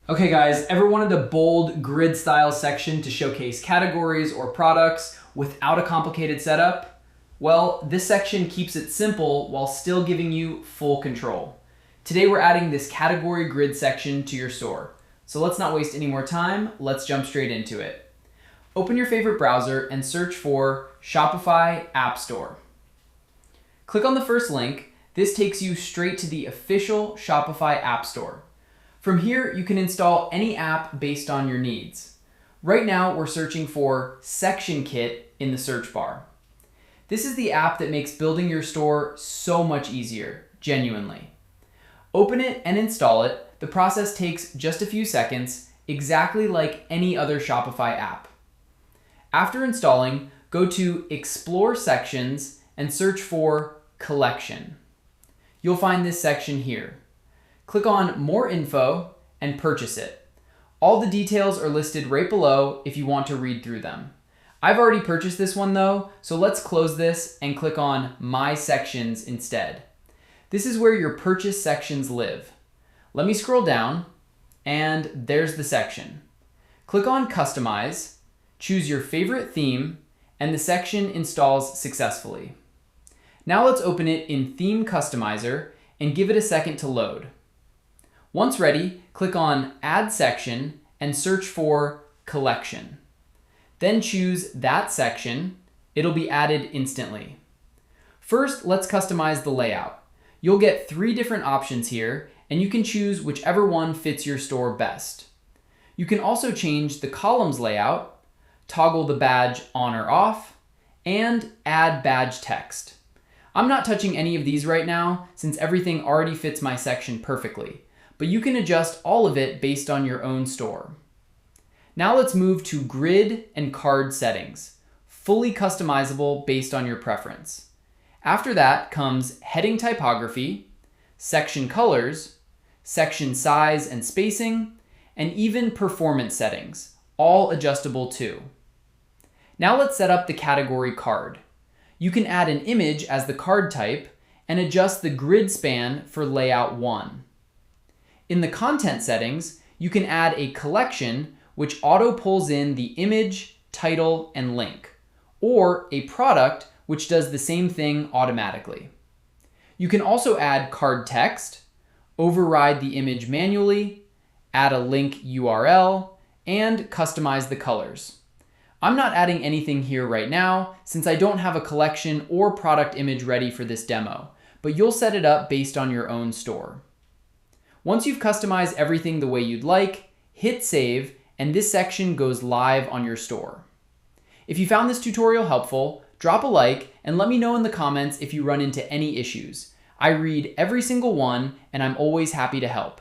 Okay guys, ever wanted a bold grid style section to showcase categories or products without a complicated setup? Well, this section keeps it simple while still giving you full control. Today we're adding this category grid section to your store. So let's not waste any more time, let's jump straight into it. Open your favorite browser and search for Shopify App Store. Click on the first link. This takes you straight to the official Shopify App Store. From here, you can install any app based on your needs. Right now, we're searching for Section Kit in the search bar. This is the app that makes building your store so much easier, genuinely. Open it and install it. The process takes just a few seconds, exactly like any other Shopify app. After installing, go to Explore Sections and search for Collection. You'll find this section here. Click on More Info and purchase it. All the details are listed right below if you want to read through them. I've already purchased this one though, so let's close this and click on My Sections instead. This is where your purchase sections live. Let me scroll down, and there's the section. Click on Customize, choose your favorite theme, and the section installs successfully. Now let's open it in Theme Customizer and give it a second to load. Once ready, click on Add Section and search for Collection. Then choose that section. It'll be added instantly. First, let's customize the layout. You'll get 3 different options here, and you can choose whichever one fits your store best. You can also change the columns layout, toggle the badge on or off, and add badge text. I'm not touching any of these right now since everything already fits my section perfectly, but you can adjust all of it based on your own store. Now let's move to grid and card settings, fully customizable based on your preference. After that comes heading typography, section colors, section size and spacing, and even performance settings, all adjustable too. Now let's set up the category card. You can add an image as the card type and adjust the grid span for layout 1. In the content settings, you can add a collection which auto pulls in the image, title, and link, or a product which does the same thing automatically. You can also add card text, override the image manually, add a link URL, and customize the colors. I'm not adding anything here right now since I don't have a collection or product image ready for this demo, but you'll set it up based on your own store. Once you've customized everything the way you'd like, hit save, and this section goes live on your store. If you found this tutorial helpful, drop a like and let me know in the comments if you run into any issues. I read every single one and I'm always happy to help.